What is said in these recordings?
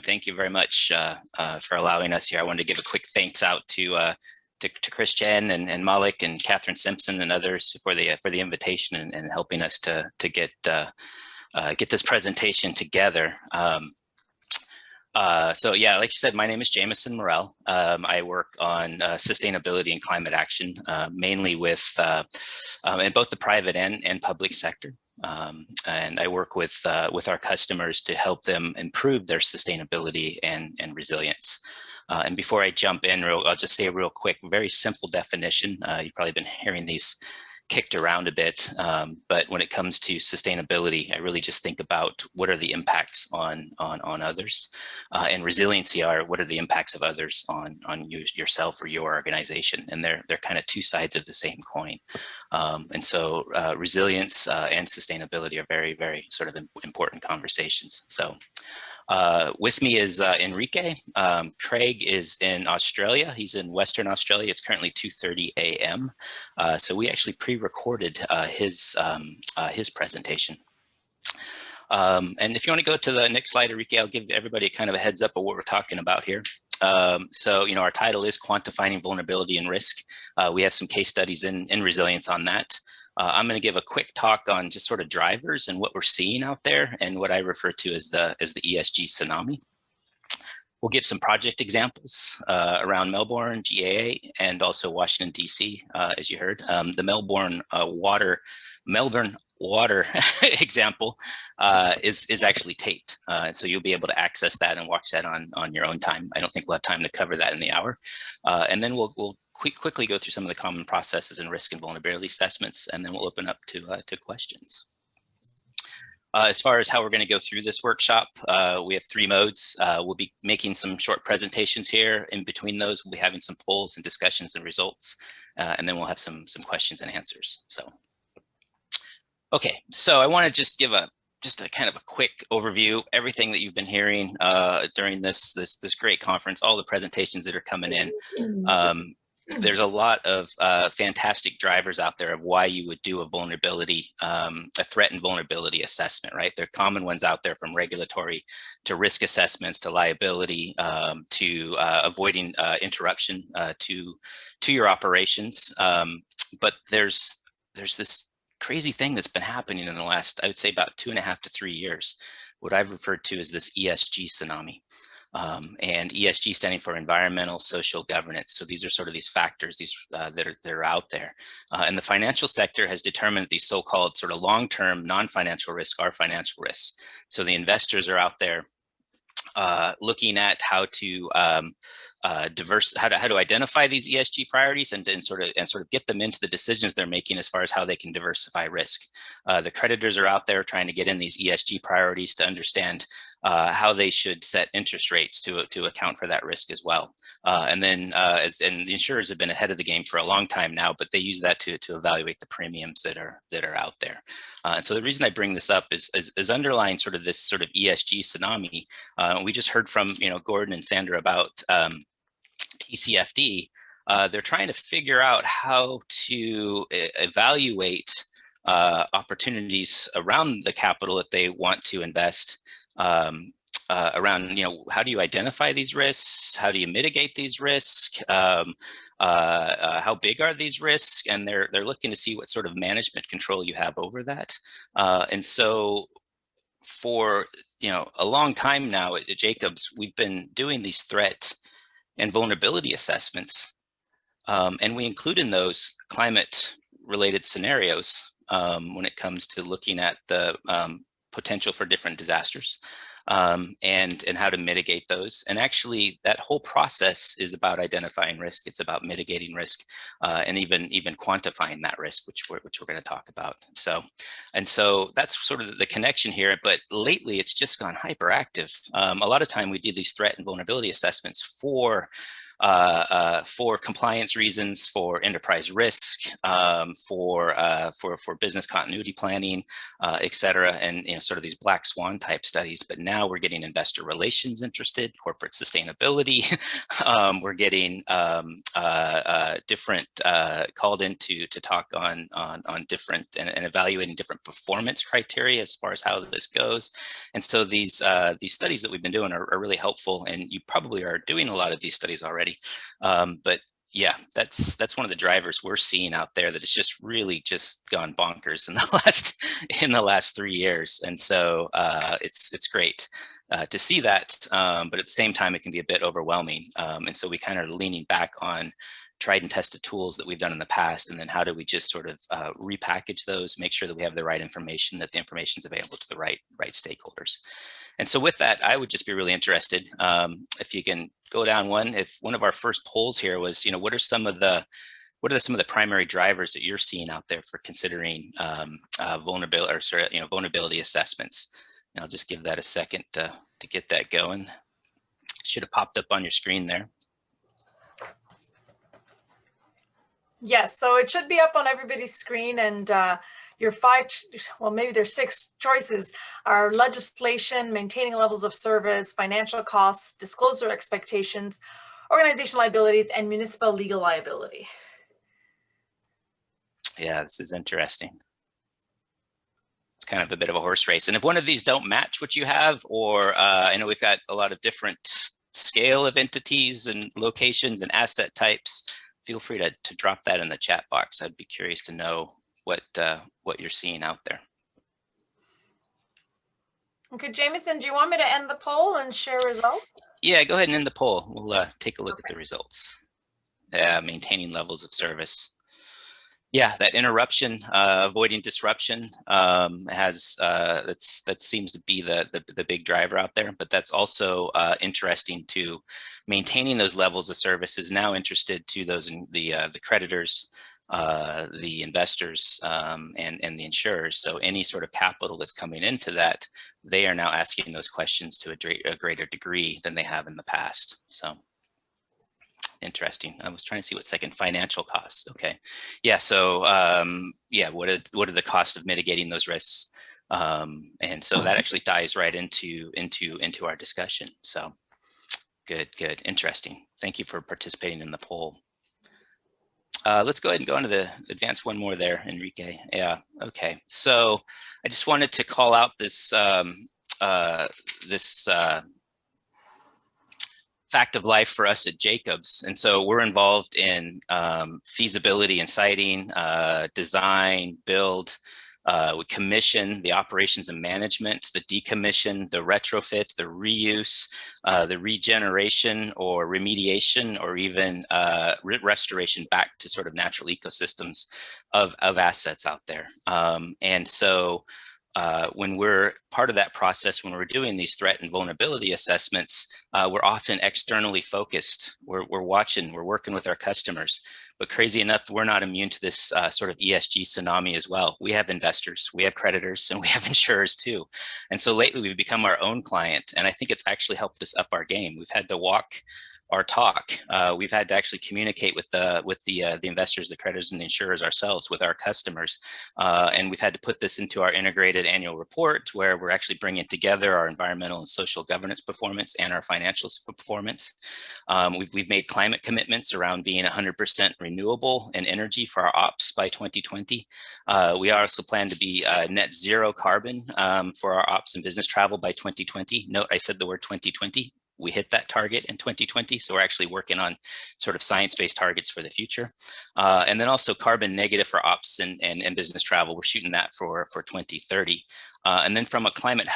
Thank you very much for allowing us here. I wanted to give a quick thanks out to Christian and Malik and Catherine Simpson and others for the invitation and helping us to get this presentation together. So yeah, like you said, my name is Jameson Morrell. I work on sustainability and climate action, mainly with in both the private and public sector. And I work with our customers to help them improve their sustainability and resilience. And before I jump in, I'll just say a real quick, very simple definition. You've probably been hearing these kicked around a bit, but when it comes to sustainability, I really just think about what are the impacts on others, and resiliency are what are the impacts of others on yourself or your organization, and they're kind of two sides of the same coin. And so resilience and sustainability are very, very sort of important conversations. So with me is Enrique. Craig is in Australia. He's in Western Australia. It's currently 2:30 a.m. So we actually pre-recorded his presentation. And if you want to go to the next slide, Enrique, I'll give everybody kind of a heads up of what we're talking about here. So, our title is Quantifying Vulnerability and Risk. We have some case studies in resilience on that. I'm going to give a quick talk on just sort of drivers and what we're seeing out there and what I refer to as the ESG tsunami. We'll give some project examples around Melbourne, GAA, and also Washington, D.C., as you heard. The Melbourne Water example is actually taped. So you'll be able to access that and watch that on your own time. I don't think we'll have time to cover that in the hour. And then we'll quickly go through some of the common processes and risk and vulnerability assessments, and then we'll open up to questions. As far as how we're going to go through this workshop, we have three modes. We'll be making some short presentations here. In between those, we'll be having some polls and discussions and results, and then we'll have some questions and answers. So, okay, so I want to just give a kind of a quick overview, everything that you've been hearing during this great conference, all the presentations that are coming in. There's a lot of fantastic drivers out there of why you would do a vulnerability, a threat and vulnerability assessment, right? There are common ones out there, from regulatory to risk assessments to liability to avoiding interruption to your operations. But there's this crazy thing that's been happening in the last, I would say, about 2.5 to 3 years, what I've referred to as this ESG tsunami. And ESG standing for environmental, social, governance. So these are sort of these factors that are out there. And the financial sector has determined these so-called sort of long-term non-financial risks are financial risks. So the investors are out there looking at how to how to identify these ESG priorities and sort of get them into the decisions they're making as far as how they can diversify risk. The creditors are out there trying to get in these ESG priorities to understand how they should set interest rates to account for that risk as well. And then and the insurers have been ahead of the game for a long time now, but they use that to evaluate the premiums that are out there. So the reason I bring this up is underlying sort of this sort of ESG tsunami. We just heard from Gordon and Sandra about TCFD. They're trying to figure out how to evaluate opportunities around the capital that they want to invest. Around, how do you identify these risks? How do you mitigate these risks? How big are these risks? And they're looking to see what sort of management control you have over that. And so for a long time now at Jacobs, we've been doing these threat and vulnerability assessments, and we include in those climate-related scenarios when it comes to looking at the potential for different disasters and how to mitigate those. And actually, that whole process is about identifying risk. It's about mitigating risk and even quantifying that risk, which we're going to talk about. So that's sort of the connection here. But lately, it's just gone hyperactive. A lot of time we do these threat and vulnerability assessments for for compliance reasons, for enterprise risk, for business continuity planning, et cetera, and sort of these black swan type studies. But now we're getting investor relations interested, corporate sustainability. We're getting different called in to talk on different and evaluating different performance criteria as far as how this goes. And so these studies that we've been doing are really helpful, and you probably are doing a lot of these studies already. But yeah, that's one of the drivers we're seeing out there, that it's just really just gone bonkers in the last 3 years. And so it's great to see that, but at the same time, it can be a bit overwhelming. And so we kind of are leaning back on tried and tested tools that we've done in the past, and then how do we just sort of repackage those, make sure that we have the right information, that the information is available to the right stakeholders. And so with that, I would just be really interested if you can go down one. If one of our first polls here was, what are some of the primary drivers that you're seeing out there for considering vulnerability assessments? And I'll just give that a second to get that going. Should have popped up on your screen there. Yes, so it should be up on everybody's screen, and your 5, well, maybe there's 6 choices are legislation, maintaining levels of service, financial costs, disclosure expectations, organizational liabilities, and municipal legal liability. Yeah, this is interesting. It's kind of a bit of a horse race. And if one of these don't match what you have, or I know we've got a lot of different scale of entities and locations and asset types, feel free to drop that in the chat box. I'd be curious to know what you're seeing out there. Okay, Jameson, do you want me to end the poll and share results? Yeah, go ahead and end the poll. We'll take a look at the results. Maintaining levels of service. Yeah, that interruption, avoiding disruption that seems to be the big driver out there. But that's also interesting to maintaining those levels of service is now interested to those the creditors, the investors, and the insurers. So any sort of capital that's coming into that, they are now asking those questions to a greater degree than they have in the past. So interesting. I was trying to see what second financial costs. Okay, yeah. So yeah, what are the costs of mitigating those risks? And so that actually ties right into our discussion. So good, interesting. Thank you for participating in the poll. Let's go ahead and go on to the advanced one more there, Enrique. Yeah, okay. So I just wanted to call out this fact of life for us at Jacobs. And so we're involved in feasibility and siting, design, build, we commission the operations and management, the decommission, the retrofit, the reuse, the regeneration or remediation, or even restoration back to sort of natural ecosystems of assets out there. And so when we're part of that process, when we're doing these threat and vulnerability assessments, we're often externally focused. We're watching, we're working with our customers. But crazy enough, we're not immune to this sort of ESG tsunami as well. We have investors, we have creditors, and we have insurers too. And so lately we've become our own client. And I think it's actually helped us up our game. We've had to walk our talk. We've had to actually communicate with the investors, the creditors, and the insurers ourselves, with our customers. And we've had to put this into our integrated annual report, where we're actually bringing together our environmental and social governance performance and our financial performance. We've made climate commitments around being 100% renewable in energy for our ops by 2020. We also plan to be net zero carbon for our ops and business travel by 2020. Note, I said the word 2020. We hit that target in 2020. So we're actually working on sort of science-based targets for the future. And then also carbon negative for ops and business travel. We're shooting that for 2030. And then from a climate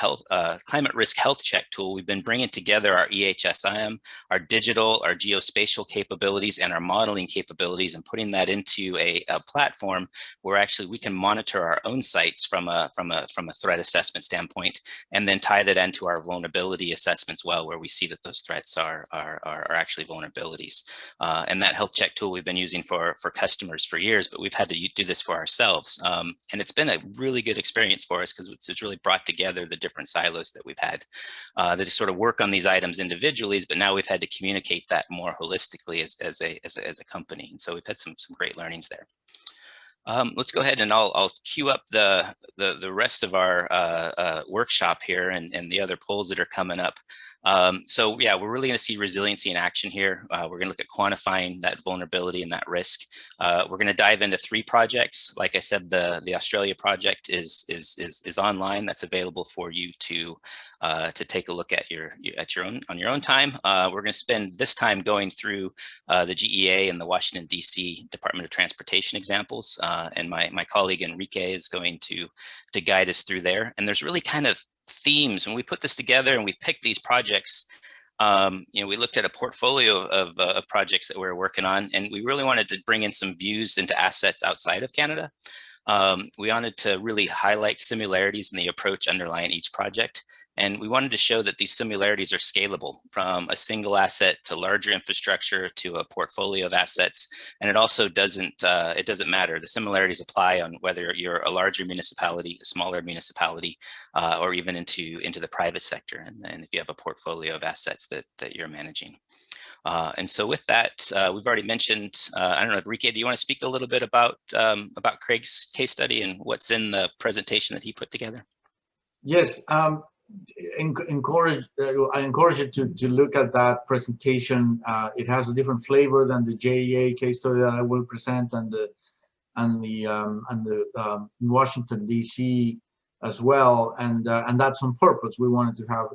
risk health check tool, we've been bringing together our EHSIM, our digital, our geospatial capabilities, and our modeling capabilities, and putting that into a platform where actually we can monitor our own sites from a threat assessment standpoint, and then tie that into our vulnerability assessments well, where we see that those threats are actually vulnerabilities. And that health check tool we've been using for customers for years, but we've had to do this for ourselves. And it's been a really good experience for us, because it's it's really brought together the different silos that we've had that just sort of work on these items individually, but now we've had to communicate that more holistically as a company. And so we've had some great learnings there. Let's go ahead and I'll queue up the rest of our workshop here and the other polls that are coming up. So yeah, we're really going to see resiliency in action here. We're going to look at quantifying that vulnerability and that risk. We're going to dive into 3 projects. Like I said, the Australia project is online. That's available for you to take a look at on your own time. We're going to spend this time going through the GEA and the Washington DC Department of Transportation examples, and my colleague Enrique is going to guide us through there. And there's really kind of themes when we put this together and we picked these projects. We looked at a portfolio of projects that we were working on, and we really wanted to bring in some views into assets outside of Canada. We wanted to really highlight similarities in the approach underlying each project. And we wanted to show that these similarities are scalable from a single asset to larger infrastructure to a portfolio of assets. And it also doesn't matter. The similarities apply on whether you're a larger municipality, a smaller municipality, or even into the private sector. And if you have a portfolio of assets that you're managing. And so with that, we've already mentioned, I don't know, Enrique, do you want to speak a little bit about Craig's case study and what's in the presentation that he put together? Yes. I encourage you to look at that presentation. It has a different flavor than the JEA case study that I will present and the Washington DC as well, and that's on purpose. We wanted to have,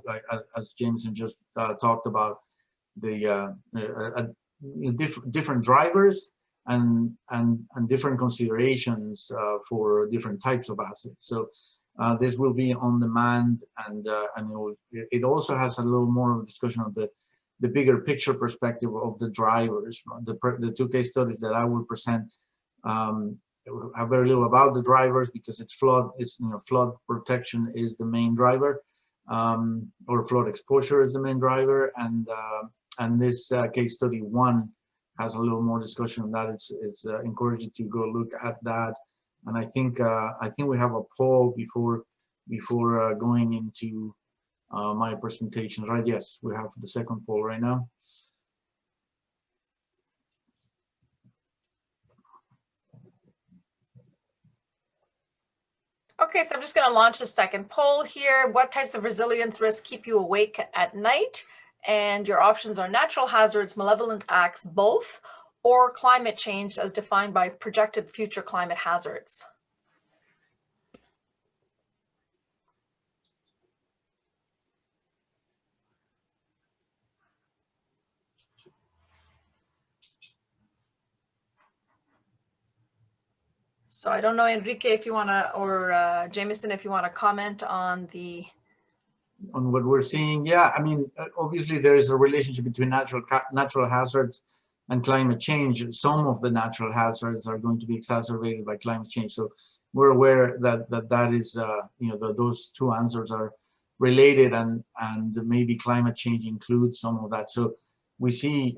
as Jameson just talked about, the different drivers and different considerations for different types of assets. So this will be on demand, and it also has a little more of a discussion of the bigger picture perspective of the drivers. The 2 case studies that I will present have very little about the drivers because flood protection is the main driver, or flood exposure is the main driver, and this case study 1 has a little more discussion on that. It's encouraging to go look at that. And I think we have a poll before going into my presentations, right? Yes, we have the second poll right now. Okay, so I'm just going to launch a second poll here. What types of resilience risks keep you awake at night? And your options are natural hazards, malevolent acts, both, or climate change as defined by projected future climate hazards. So I don't know, Enrique, if you want to, or Jameson, if you want to comment on what we're seeing. Yeah, I mean, obviously there is a relationship between natural hazards and climate change. Some of the natural hazards are going to be exacerbated by climate change. So we're aware that is, those 2 answers are related, and maybe climate change includes some of that. So we see,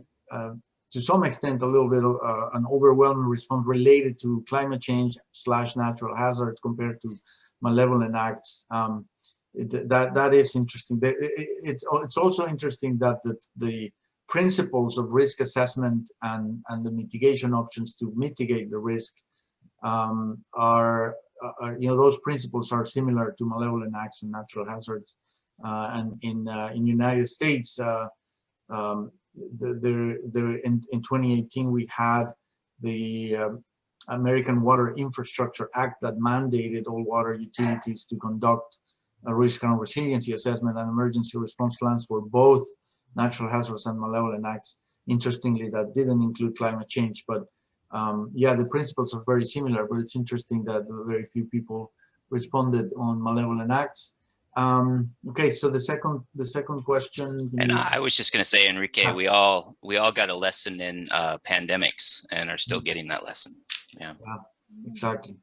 to some extent, a little bit of an overwhelming response related to climate change / natural hazards compared to malevolent acts. That is interesting. It's also interesting that the principles of risk assessment and the mitigation options to mitigate the risk those principles are similar to malevolent acts and natural hazards. And in United States, in 2018 we had the American Water Infrastructure Act that mandated all water utilities to conduct a risk and resiliency assessment and emergency response plans for both natural hazards and malevolent acts. Interestingly, that didn't include climate change, but yeah, the principles are very similar, but it's interesting that very few people responded on malevolent acts. Okay, so the second question. And I was just going to say, Enrique, we all got a lesson in pandemics and are still getting that lesson. Yeah, exactly.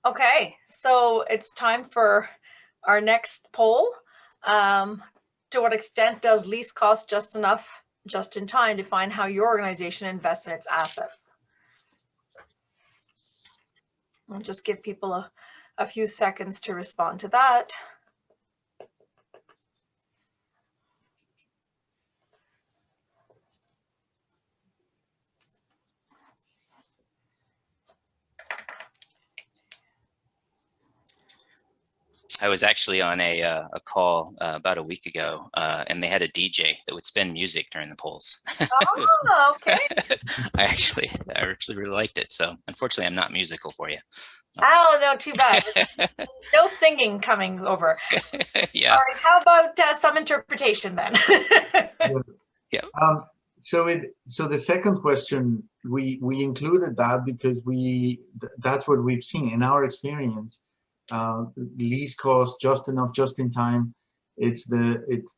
Okay, so it's time for our next poll. To what extent does least cost just enough, just in time, define how your organization invests in its assets? I'll just give people a few seconds to respond to that. I was actually on a call about a week ago, and they had a DJ that would spin music during the polls. Oh, okay. I actually really liked it. So unfortunately, I'm not musical for you. Oh, no, too bad. No singing coming over. Yeah. All right, how about some interpretation then? Yeah. So the second question, we included that because that's what we've seen in our experience. Least cost, just enough, just in time. It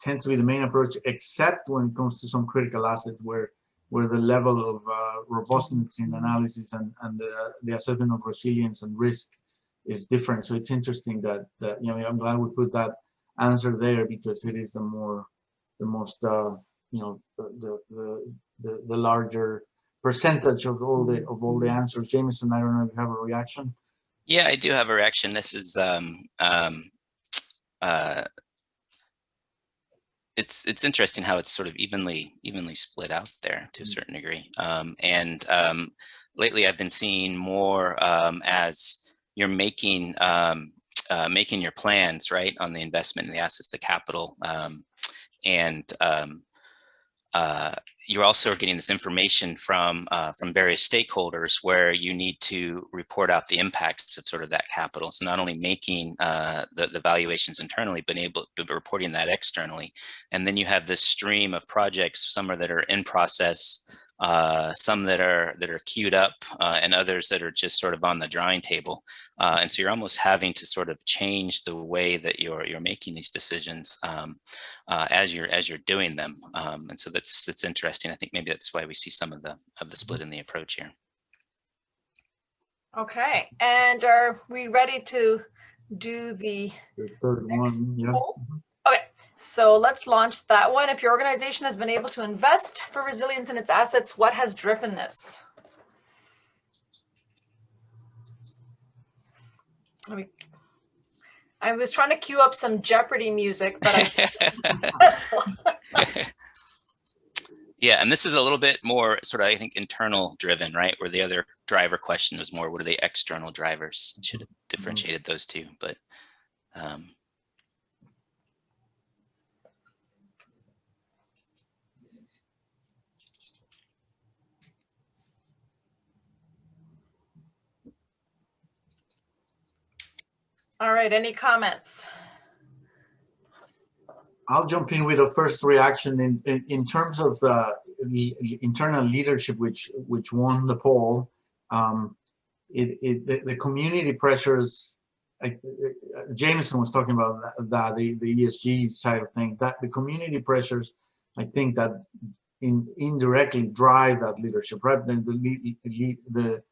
tends to be the main approach, except when it comes to some critical assets where the level of robustness in analysis and the assessment of resilience and risk is different. So it's interesting that I'm glad we put that answer there, because it is the most the larger percentage of all the answers. Jameson, I don't know if you have a reaction. Yeah, I do have a reaction. This is it's interesting how it's sort of evenly split out there to a certain degree. Lately I've been seeing more as you're making your plans, right, on the investment in the assets, the capital, you're also getting this information from various stakeholders where you need to report out the impacts of sort of that capital. So not only making the valuations internally, but reporting that externally. And then you have this stream of projects, some that are in process, some that are queued up, and others that are just sort of on the drawing table. And so you're almost having to sort of change the way that you're making these decisions as you're doing them. And so that's interesting. I think maybe that's why we see some of the split in the approach here. Okay. And are we ready to do the third one? Yeah. Poll? Okay, so let's launch that one. If your organization has been able to invest for resilience in its assets, what has driven this? I was trying to cue up some Jeopardy music, but Yeah, and this is a little bit more sort of, I think, internal driven, right? Where the other driver question was more, what are the external drivers? Should have differentiated those two, but all right, any comments? I'll jump in with a first reaction in terms of the internal leadership, which won the poll. The community pressures. Jameson was talking about that the ESG side of things. That the community pressures, I think that indirectly drive that leadership. Right, the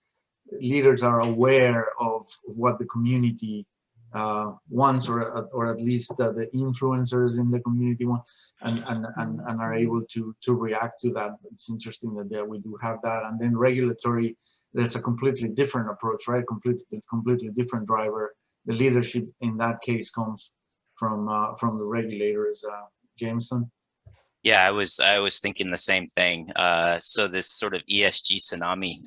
leaders are aware of what the community wants, or at least the influencers in the community want, and are able to react to that. It's interesting that we do have that. And then regulatory, that's a completely different approach, right? Completely different driver. The leadership in that case comes from the regulators. Jameson. Yeah, I was thinking the same thing. So this sort of ESG tsunami,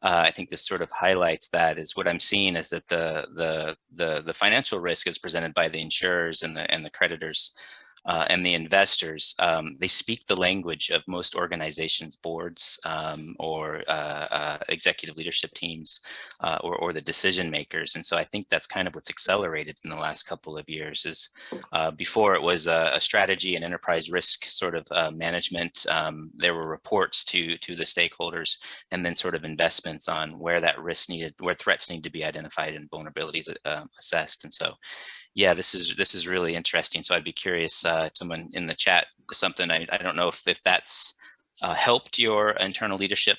I think this sort of highlights that. Is what I'm seeing is that the financial risk is presented by the insurers and the creditors and the investors. They speak the language of most organizations, boards, or executive leadership teams, or the decision makers. And so I think that's kind of what's accelerated in the last couple of years. Is before it was a strategy and enterprise risk sort of management. There were reports to the stakeholders, and then sort of investments on where that risk where threats need to be identified and vulnerabilities assessed. And so, yeah, this is really interesting. So I'd be curious if someone in the chat does something. I don't know if that's helped your internal leadership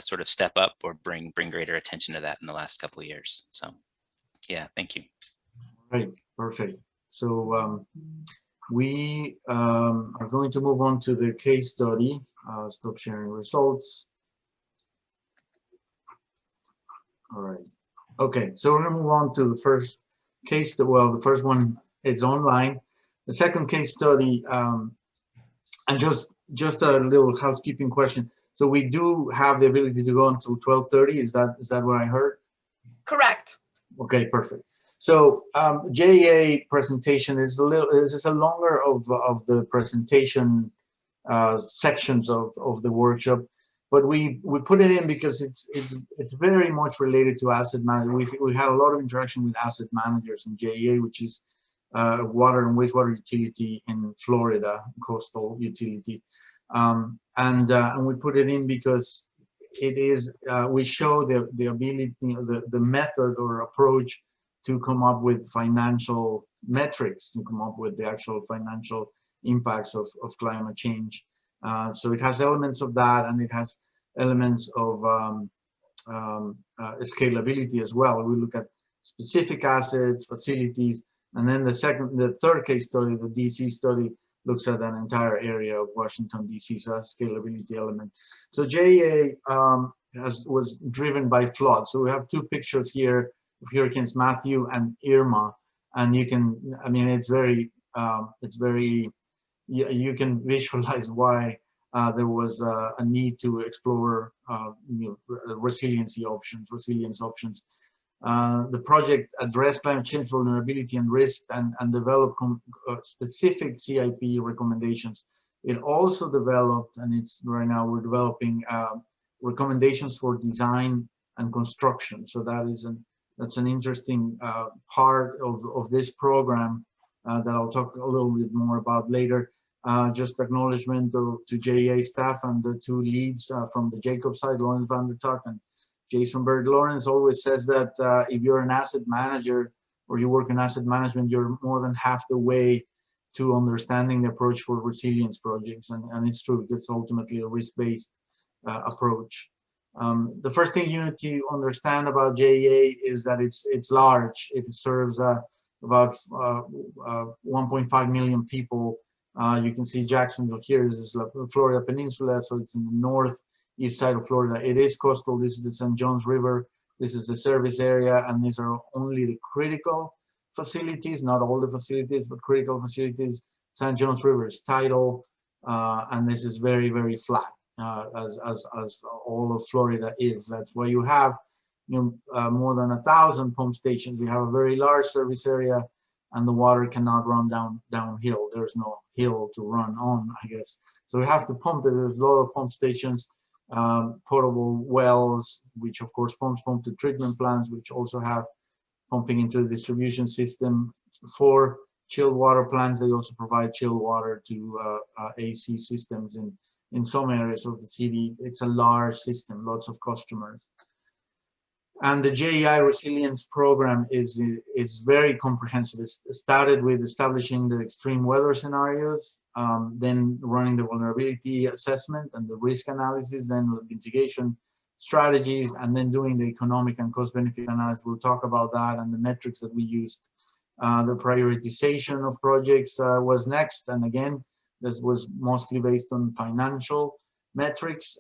sort of step up or bring greater attention to that in the last couple of years. So, yeah, thank you. Right, perfect. So we are going to move on to the case study. Stop sharing results. All right. Okay, so we're gonna move on to the first case. Well, the first one is online. The second case study, and just a little housekeeping question. So we do have the ability to go until 12:30. Is that what I heard? Correct. Okay, perfect. So JEA presentation is this is a longer of the presentation sections of the workshop, but we put it in because it's very much related to asset management. We had a lot of interaction with asset managers in JEA, which is water and wastewater utility in Florida, coastal utility, and we put it in because it is we show the ability, the method or approach to come up with financial metrics, to come up with the actual financial impacts of climate change. So it has elements of that, and it has elements of scalability as well. We look at specific assets, facilities, and then the third case study, the DC study, looks at an entire area of Washington, D.C., so that's scalability element. So JEA was driven by flood. So we have two pictures here of Hurricanes Matthew and Irma, and you can, I mean, it's very, you can visualize why there was a need to explore resilience options. The project addressed climate change vulnerability and risk and developed specific CIP recommendations. It also developed, and it's right now we're developing recommendations for design and construction. So that's an interesting part of this program that I'll talk a little bit more about later. Just acknowledgement to JEA staff and the two leads from the Jacobs side, Lawrence van der Tuck and Jason Berg. Lawrence always says that if you're an asset manager or you work in asset management, you're more than half the way to understanding the approach for resilience projects. And it's true, it's ultimately a risk-based approach. The first thing you need to understand about JEA is that it's large. It serves about 1.5 million people. You can see Jacksonville here. This is the Florida Peninsula, so it's in the northeast side of Florida. It is coastal. This is the St. Johns River. This is the service area, and these are only the critical facilities, not all the facilities, but critical facilities. St. Johns River is tidal, and this is very, very flat, as all of Florida is. That's why you have more than 1,000 pump stations. You have a very large service area, and the water cannot run downhill. There's no hill to run on, I guess. So we have to pump it. There's a lot of pump stations, potable wells, which of course pump to treatment plants, which also have pumping into the distribution system. For chilled water plants, they also provide chilled water to AC systems in some areas of the city. It's a large system, lots of customers. And the JEI resilience program is very comprehensive. It started with establishing the extreme weather scenarios, then running the vulnerability assessment and the risk analysis, then the mitigation strategies, and then doing the economic and cost benefit analysis. We'll talk about that and the metrics that we used. The prioritization of projects was next, and again, this was mostly based on financial metrics,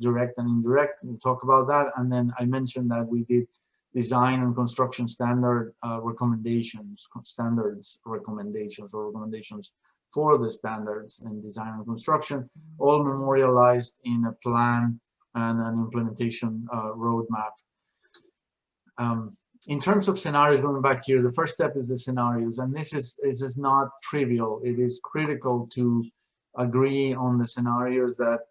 direct and indirect. We'll talk about that. And then I mentioned that we did design and construction recommendations for the standards in design and construction, all memorialized in a plan and an implementation roadmap. In terms of scenarios, going back here, the first step is the scenarios, and this is not trivial. It is critical to agree on the scenarios that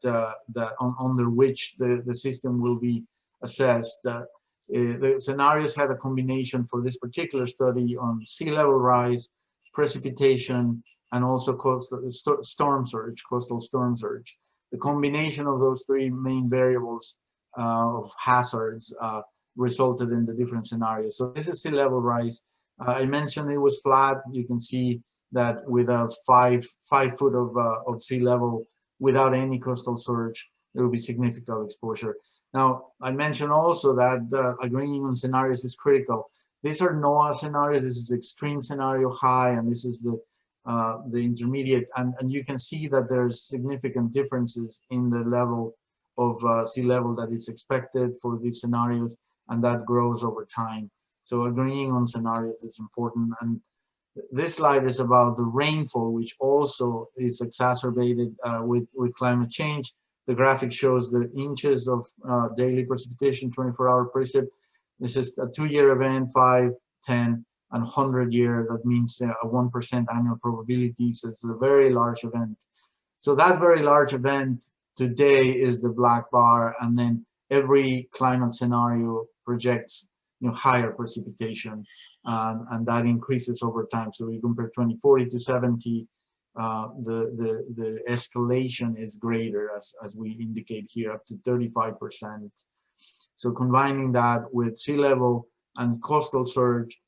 under which the system will be assessed. The scenarios had a combination for this particular study on sea level rise, precipitation, and also coastal storm surge, coastal storm surge. The combination of those three main variables of hazards resulted in the different scenarios. So this is sea level rise. I mentioned it was flat. You can see that with a 5 foot of sea level, without any coastal surge, there will be significant exposure. Now, I mentioned also that agreeing on scenarios is critical. These are NOAA scenarios. This is extreme scenario high, and this is the intermediate. And you can see that there's significant differences in the level of sea level that is expected for these scenarios. and that grows over time. So agreeing on scenarios is important. And this slide is about the rainfall, which also is exacerbated with climate change. The graphic shows the inches of daily precipitation, 24-hour precip. This is a 2-year event, 5, 10, and 100-year. That means a 1% annual probability. So it's a very large event. So that very large event today is the black bar, and then every climate scenario projects higher precipitation, and that increases over time. So we compare 2040 to 70, the escalation is greater, as we indicate here, up to 35%. So combining that with sea level and coastal surge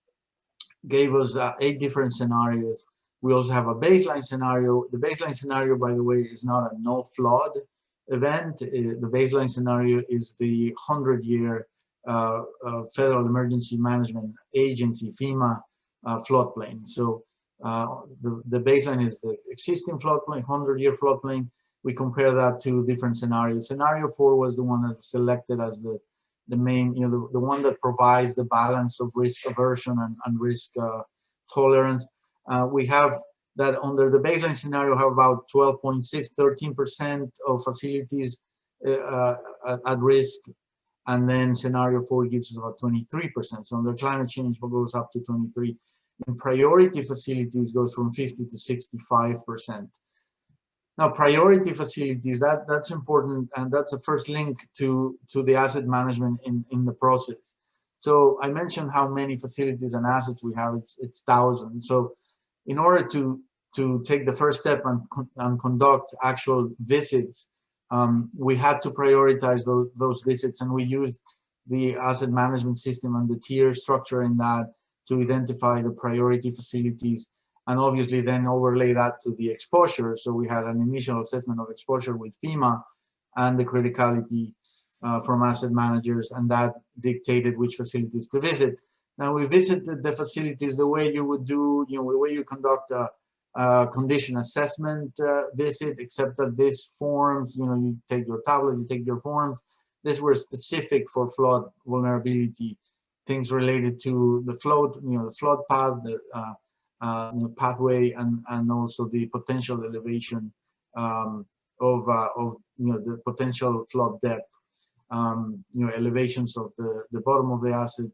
gave us 8 different scenarios. We also have a baseline scenario. The baseline scenario, by the way, is not a no flood event. The baseline scenario is the 100-year Federal Emergency Management Agency, FEMA, floodplain. So the baseline is the existing floodplain, 100-year floodplain. We compare that to different scenarios. Scenario 4 was the one that was selected as the main, the one that provides the balance of risk aversion and risk tolerance. We have that under the baseline scenario have about 12.6, 13% of facilities at risk. And then scenario 4 gives us about 23%. So under climate change, it goes up to 23. In priority facilities, goes from 50 to 65%. Now, priority facilities, that's important, and that's the first link to the asset management in the process. So I mentioned how many facilities and assets we have. It's thousands. So in order to take the first step and conduct actual visits, we had to prioritize those visits, and we used the asset management system and the tier structure in that to identify the priority facilities, and obviously then overlay that to the exposure. So we had an initial assessment of exposure with FEMA and the criticality from asset managers, and that dictated which facilities to visit. Now we visited the facilities the way you would do, the way you conduct a condition assessment visit, except that these forms, you take your tablet, you take your forms. These were specific for flood vulnerability, things related to the flood, the flood path, the pathway, and also the potential elevation of the potential flood depth, elevations of the bottom of the asset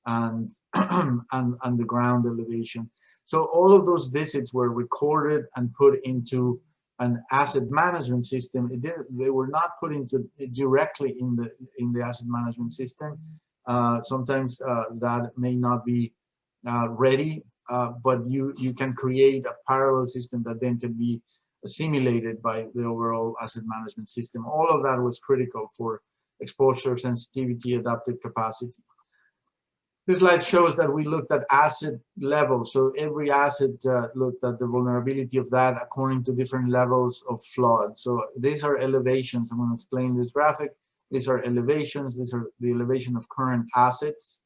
and the ground elevation. So all of those visits were recorded and put into an asset management system. They were not put into directly in the asset management system. Sometimes that may not be ready, but you can create a parallel system that then can be assimilated by the overall asset management system. All of that was critical for exposure, sensitivity, adaptive capacity. This slide shows that we looked at asset levels. So every asset looked at the vulnerability of that according to different levels of flood. So these are elevations. I'm going to explain this graphic. These are elevations. These are the elevation of current assets.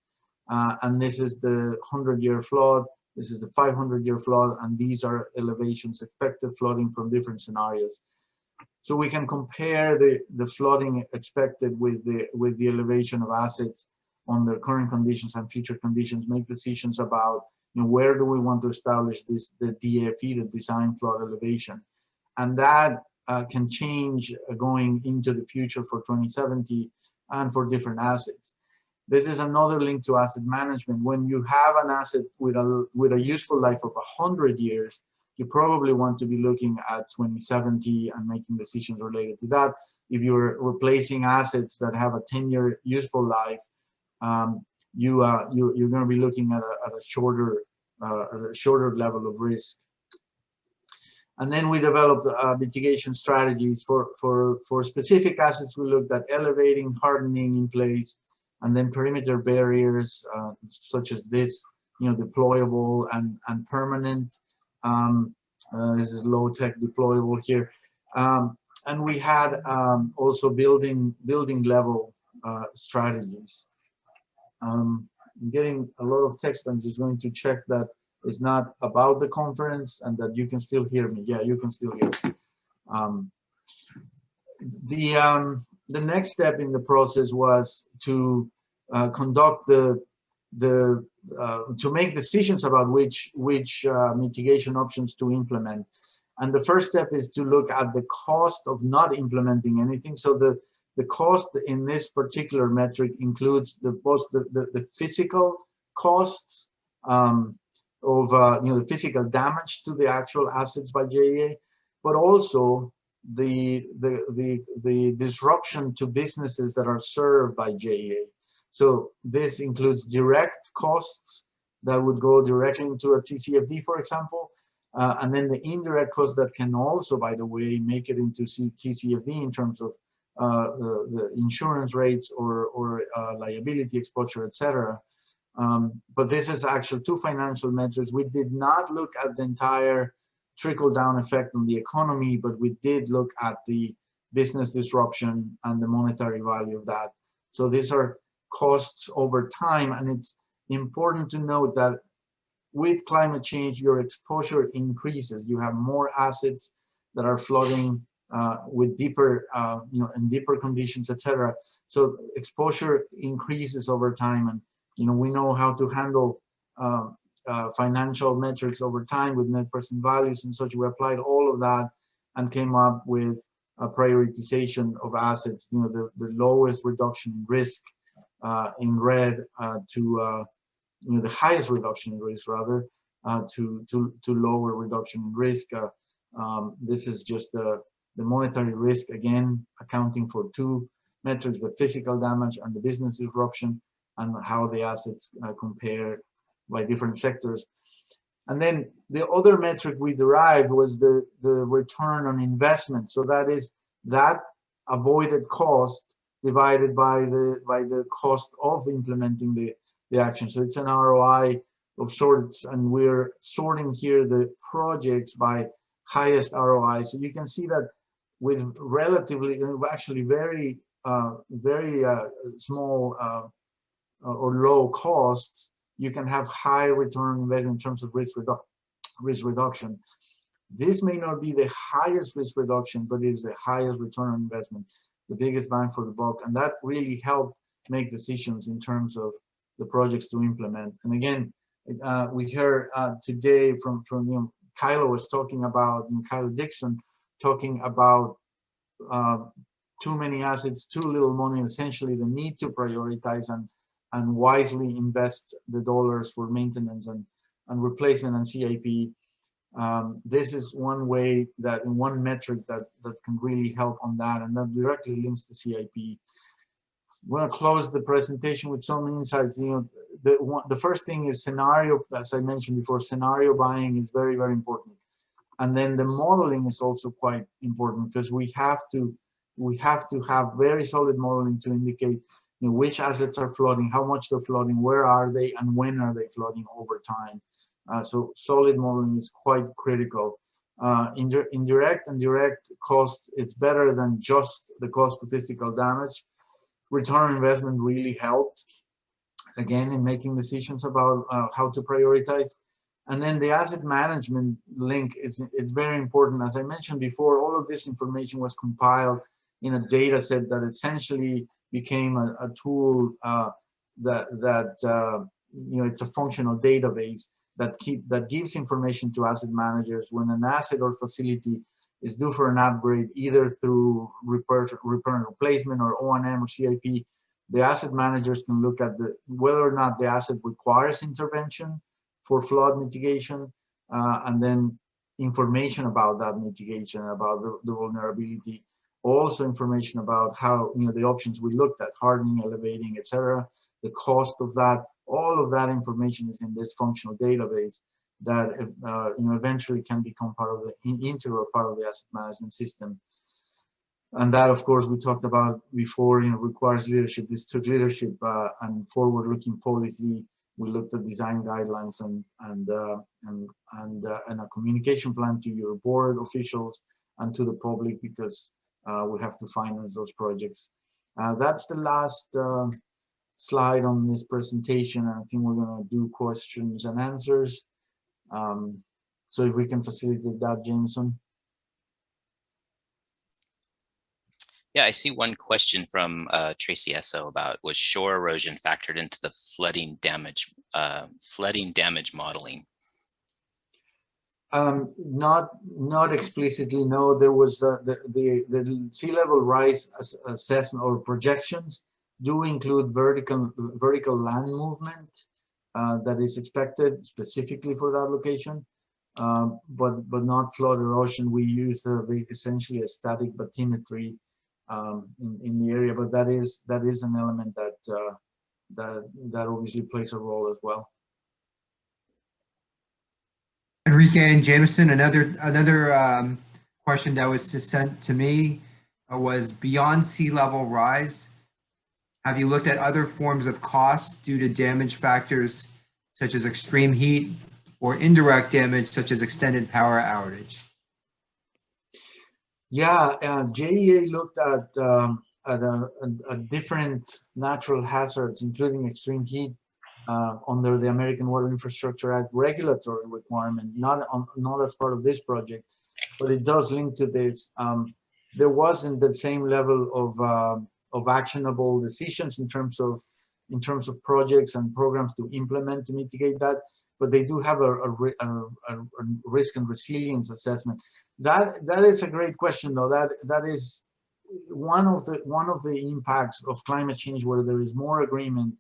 And this is the 100-year flood. This is the 500-year flood. And these are elevations, expected flooding from different scenarios. So we can compare the flooding expected with the elevation of assets under current conditions and future conditions, make decisions about where do we want to establish the DFE, the design flood elevation. And that can change going into the future for 2070 and for different assets. This is another link to asset management. When you have an asset with a useful life of 100 years, you probably want to be looking at 2070 and making decisions related to that. If you're replacing assets that have a 10-year useful life, you're going to be looking at a shorter level of risk. And then we developed mitigation strategies for specific assets. We looked at elevating, hardening in place, and then perimeter barriers such as this, deployable and permanent. This is low-tech deployable here. And we had also building level strategies. I'm getting a lot of text. I'm just going to check that it's not about the conference and that you can still hear me. Yeah, you can still hear me. The next step in the process was to conduct to make decisions about which mitigation options to implement. And the first step is to look at the cost of not implementing anything. So the cost in this particular metric includes both the physical costs of the physical damage to the actual assets by JEA, but also the disruption to businesses that are served by JEA. So this includes direct costs that would go directly into a TCFD, for example, and then the indirect costs that can also, by the way, make it into TCFD in terms of the insurance rates or liability exposure, etc. But this is actually two financial measures. We did not look at the entire trickle-down effect on the economy, but we did look at the business disruption and the monetary value of that. So these are costs over time, and it's important to note that with climate change, your exposure increases. You have more assets that are flooding with deeper, in deeper conditions, etc. So exposure increases over time, and we know how to handle financial metrics over time with net present values and such. We applied all of that and came up with a prioritization of assets. The lowest reduction in risk in red to the highest reduction in risk, rather, to lower reduction in risk. This is just the monetary risk, again, accounting for two metrics: the physical damage and the business disruption, and how the assets compare by different sectors. And then the other metric we derived was the return on investment. So that is that avoided cost divided by the cost of implementing the action. So it's an ROI of sorts, and we're sorting here the projects by highest ROI. So you can see that with relatively, actually very small or low costs, you can have high return on investment in terms of risk reduction. This may not be the highest risk reduction, but it is the highest return on investment, the biggest bang for the buck, and that really helped make decisions in terms of the projects to implement. And again, we heard today from Kylo was talking about, Kylo Dixon talking about too many assets, too little money, essentially the need to prioritize and wisely invest the dollars for maintenance and replacement and CIP. This is one way that, one metric that can really help on that, and that directly links to CIP. I'm going to close the presentation with some insights. The first thing is scenario, as I mentioned before, scenario buying is very, very important. And then the modeling is also quite important, because we have to have very solid modeling to indicate which assets are flooding, how much they're flooding, where are they, and when are they flooding over time. So solid modeling is quite critical. Indirect and direct costs, it's better than just the cost of physical damage. Return on investment really helped, again, in making decisions about how to prioritize. And then the asset management link is very important. As I mentioned before, all of this information was compiled in a data set that essentially became a tool it's a functional database that gives information to asset managers when an asset or facility is due for an upgrade, either through repair and replacement or O&M or CIP. The asset managers can look at whether or not the asset requires intervention for flood mitigation, and then information about that mitigation, about the vulnerability. Also information about how, the options we looked at, hardening, elevating, etc., the cost of that. All of that information is in this functional database that eventually can become part of the integral part of the asset management system. And that, of course, we talked about before, requires leadership. This took leadership and forward-looking policy. We looked at design guidelines and a communication plan to your board officials and to the public, because we have to finance those projects. That's the last slide on this presentation. I think we're going to do questions and answers. So if we can facilitate that, Jameson. Yeah, I see one question from Tracy Esso about, was shore erosion factored into the flooding damage modeling? Not explicitly. No, there was the sea level rise assessment or projections do include vertical land movement that is expected specifically for that location, but not flood erosion. We use essentially a static bathymetry in the area, but that is an element that obviously plays a role as well. Enrique and Jameson, another question that was just sent to me was, beyond sea level rise, have you looked at other forms of costs due to damage factors such as extreme heat or indirect damage such as extended power outage? Yeah, JEA looked at different natural hazards, including extreme heat, under the American Water Infrastructure Act regulatory requirement, not as part of this project, but it does link to this. There wasn't the same level of actionable decisions in terms of projects and programs to implement to mitigate that, but they do have a risk and resilience assessment. That is a great question, though. That is one of the impacts of climate change, where there is more agreement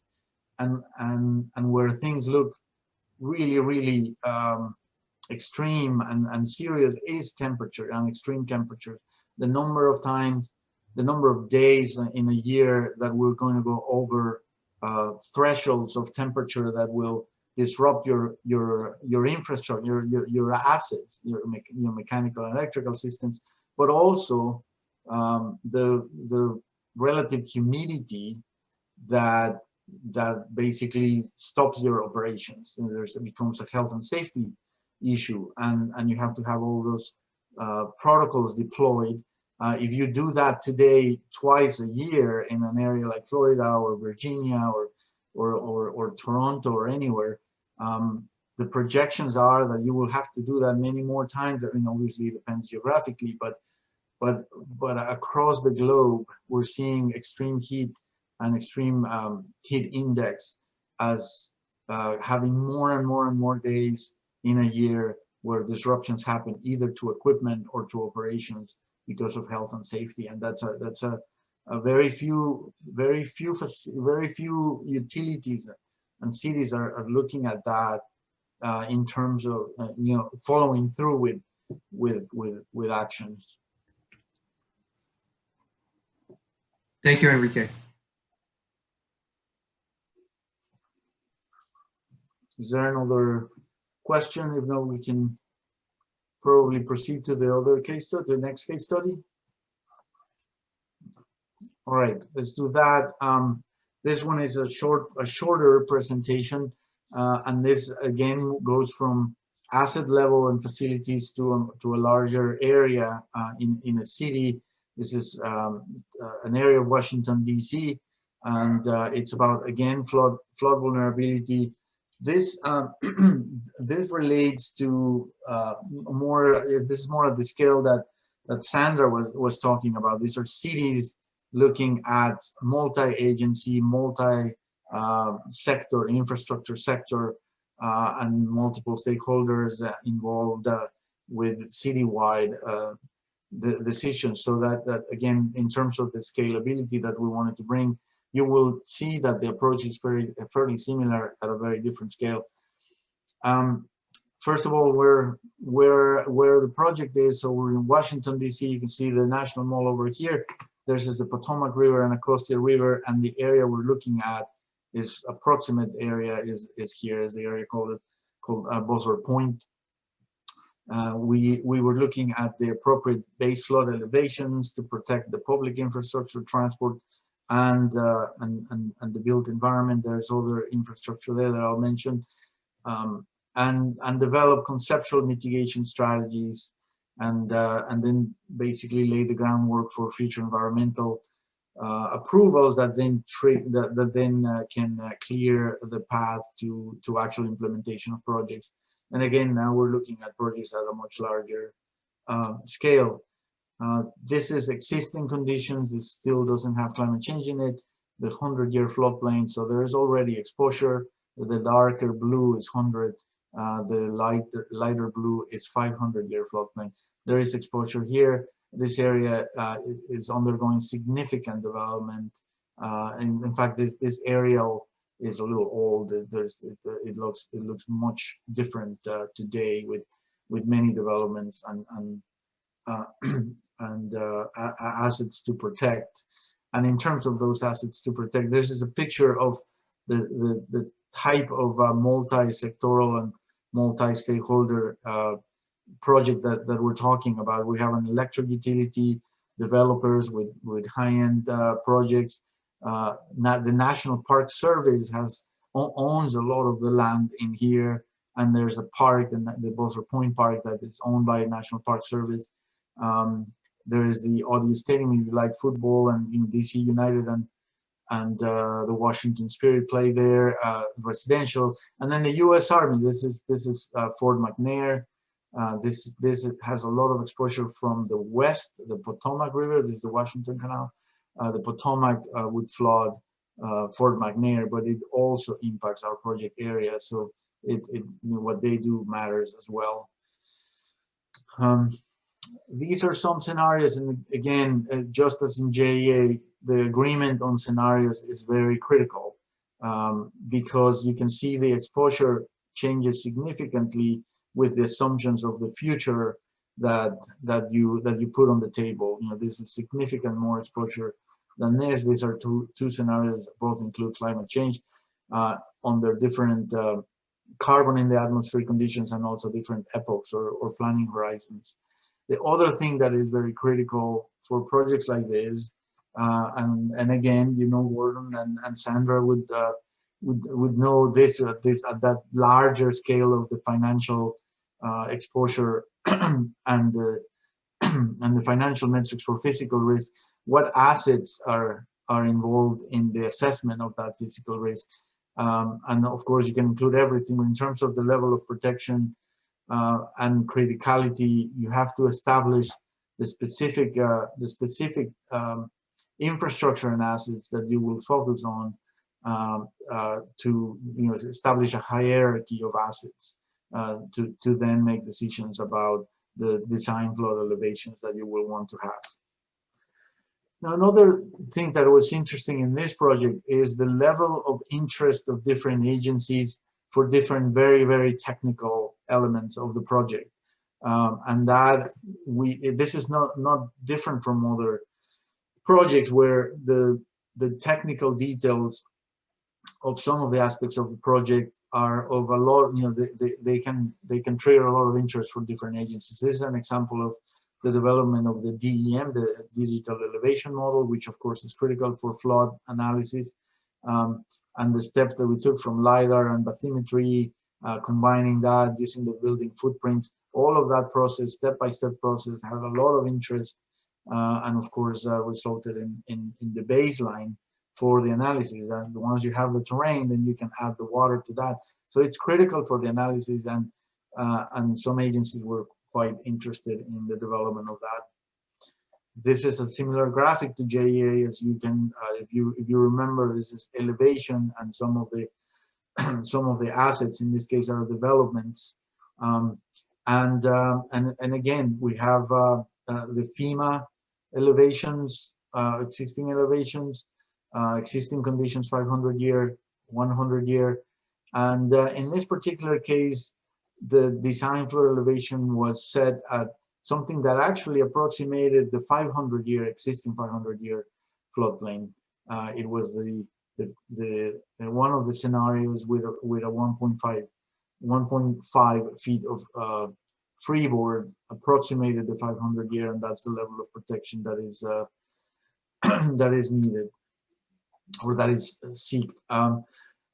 and where things look really extreme and serious, is temperature and extreme temperatures. The number of times, the number of days in a year that we're going to go over thresholds of temperature that will disrupt your infrastructure, your assets, your mechanical and electrical systems, but also the relative humidity that basically stops your operations. And it becomes a health and safety issue, and you have to have all those protocols deployed. If you do that today twice a year in an area like Florida or Virginia or Toronto or anywhere, the projections are that you will have to do that many more times. I mean, obviously it depends geographically, but across the globe, we're seeing extreme heat and extreme heat index as having more and more days in a year where disruptions happen either to equipment or to operations because of health and safety. And that's a very few utilities and cities are looking at that in terms of following through with actions. Thank you, Enrique. Is there another question? If not, we can probably proceed to the other case study, the next case study. All right, let's do that. This one is a shorter presentation, and this again goes from asset level and facilities to a larger area in a city. This is an area of Washington, D.C., and it's about, again, flood vulnerability. This this relates to this is more at the scale that Sandra was talking about. These are cities looking at multi-agency, multi-sector infrastructure sector, and multiple stakeholders involved with citywide decisions. So that again, in terms of the scalability that we wanted to bring, you will see that the approach is fairly similar at a very different scale. First of all, where the project is, so we're in Washington, D.C. You can see the National Mall over here. There's the Potomac River and Anacostia River, and the area we're looking at is approximate area is here, is the area called Buzzard Point. We were looking at the appropriate base flood elevations to protect the public infrastructure, transport, and the built environment. There's other infrastructure there that I'll mention, and develop conceptual mitigation strategies, and then basically lay the groundwork for future environmental approvals that then can clear the path to actual implementation of projects. And again, now we're looking at projects at a much larger scale. This is existing conditions. It still doesn't have climate change in it. The 100-year floodplain, so there is already exposure. The darker blue is 100. The lighter blue is 500-year floodplain. There is exposure here. This area is undergoing significant development. And in fact, this aerial is a little old. It looks much different today with many developments and assets to protect. And in terms of those assets to protect, this is a picture of the type of multi-sectoral and multi-stakeholder project that we're talking about. We have an electric utility, developers with high-end projects. The National Park Service owns a lot of the land in here, and there's a park, the Buzzard Point Park, that is owned by National Park Service. There is the Audio Stadium if you like football, and DC United and the Washington Spirit play there, residential, and then the U.S. Army. This is Fort McNair. This has a lot of exposure from the west, the Potomac River. This is the Washington Canal. The Potomac would flood Fort McNair, but it also impacts our project area. So what they do matters as well. These are some scenarios, and again, just as in JEA, the agreement on scenarios is very critical because you can see the exposure changes significantly with the assumptions of the future that you put on the table. This is significant more exposure than this. These are two scenarios, both include climate change under different carbon in the atmosphere conditions and also different epochs or planning horizons. The other thing that is very critical for projects like this, and again, Gordon and Sandra would know this at that larger scale of the financial exposure and the financial metrics for physical risk. What assets are involved in the assessment of that physical risk? And of course, you can include everything in terms of the level of protection and criticality. You have to establish the specific infrastructure and assets that you will focus on to establish a hierarchy of assets to then make decisions about the design flood elevations that you will want to have. Now, another thing that was interesting in this project is the level of interest of different agencies for different very, very technical elements of the project. And that this is not different from other projects where the technical details of some of the aspects of the project are of a lot, they can trigger a lot of interest for different agencies. This is an example of the development of the DEM, the digital elevation model, which of course is critical for flood analysis, and the steps that we took from LiDAR and bathymetry, combining that, using the building footprints, all of that process, step-by-step process, has a lot of interest, and of course resulted in the baseline for the analysis. And once you have the terrain, then you can add the water to that. So it's critical for the analysis, and some agencies were quite interested in the development of that. This is a similar graphic to JEA, as you can, if you remember, this is elevation, and some of the assets in this case are developments, and again we have the FEMA elevations, existing elevations, existing conditions, 500-year, 100-year, and in this particular case, the design floor elevation was set at something that actually approximated the 500-year existing 500-year floodplain. It was the one of the scenarios with a 1.5 feet of freeboard approximated the 500-year, and that's the level of protection that is that is needed, or that is sought.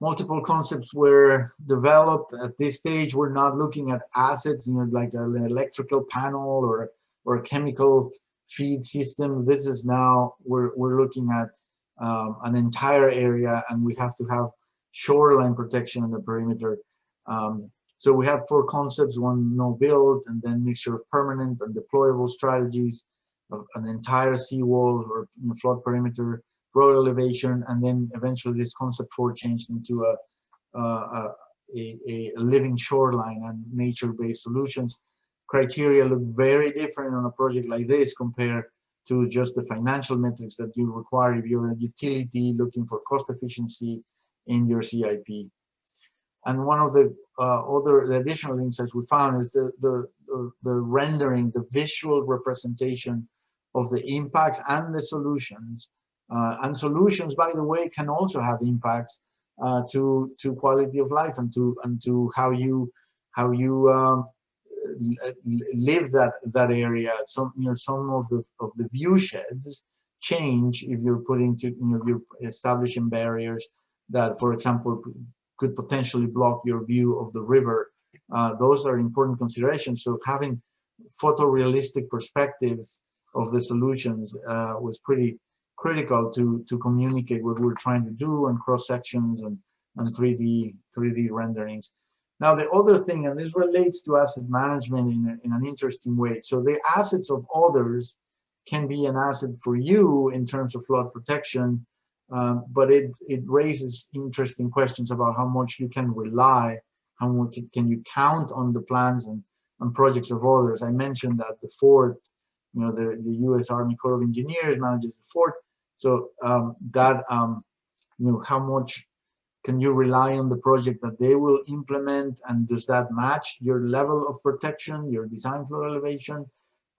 Multiple concepts were developed at this stage. We're not looking at assets, like an electrical panel or a chemical feed system. This is now we're looking at an entire area, and we have to have shoreline protection in the perimeter. So we have 4 concepts: one no build, and then mixture of permanent and deployable strategies. an entire seawall or flood perimeter, road elevation, and then eventually this concept 4 changed into a living shoreline and nature-based solutions. Criteria look very different on a project like this compared to just the financial metrics that you require if you're a utility looking for cost efficiency in your CIP. And one of the other additional insights we found is the rendering, the visual representation of the impacts and the solutions. And solutions, by the way, can also have impacts to quality of life and to how you live that area. Some of the view sheds change if you're putting you're establishing barriers that, for example, could potentially block your view of the river. Those are important considerations. So having photorealistic perspectives of the solutions was pretty critical to communicate what we're trying to do, and cross sections and 3D renderings. Now the other thing, and this relates to asset management in an interesting way. So the assets of others can be an asset for you in terms of flood protection, but it raises interesting questions about how much you can rely, how much can you count on the plans and projects of others. I mentioned that the fort, the U.S. Army Corps of Engineers manages the fort. So how much can you rely on the project that they will implement, and does that match your level of protection, your design floor elevation?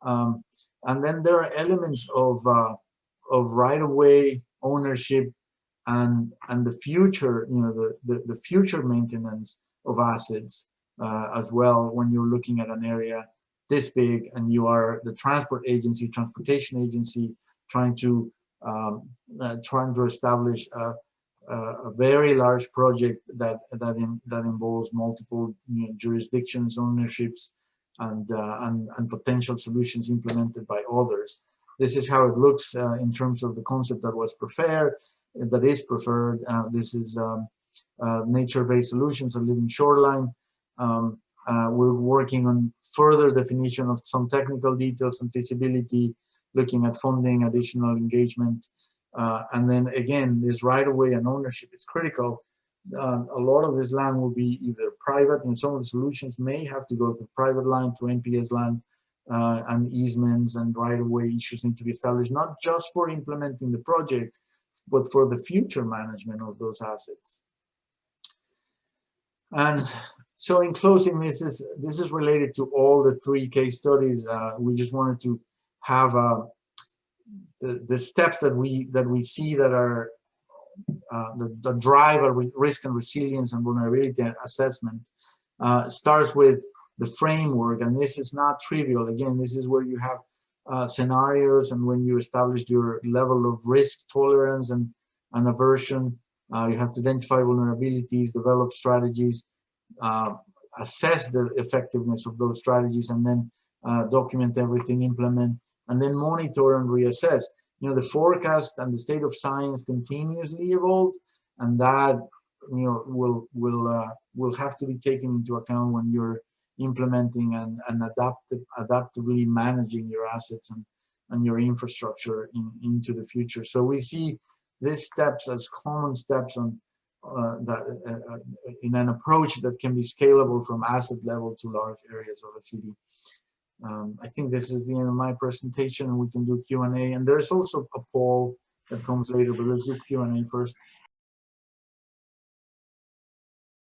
And then there are elements of right-of-way ownership and the future, the future maintenance of assets as well, when you're looking at an area this big and you are the transportation agency trying to establish a very large project that involves multiple jurisdictions, ownerships, and potential solutions implemented by others. This is how it looks in terms of the concept that was preferred. This is nature-based solutions, a living shoreline. We're working on further definition of some technical details and feasibility, looking at funding, additional engagement. And then again, this right-of-way and ownership is critical. A lot of this land will be either private, and some of the solutions may have to go to private land, to NPS land, and easements and right-of-way issues need to be established, not just for implementing the project, but for the future management of those assets. And so in closing, this is related to all the 3 case studies. We just wanted to have the steps that we see that are the drive of risk and resilience and vulnerability assessment. Starts with the framework, and this is not trivial. Again, this is where you have scenarios, and when you establish your level of risk tolerance and aversion, you have to identify vulnerabilities, develop strategies, assess the effectiveness of those strategies, and then document everything, implement, and then monitor and reassess. The forecast and the state of science continuously evolve, and that will have to be taken into account when you're implementing and adaptively managing your assets and your infrastructure into the future. So we see these steps as common steps on in an approach that can be scalable from asset level to large areas of a city. I think this is the end of my presentation, and we can do Q&A. And there's also a poll that comes later, but let's do Q&A first.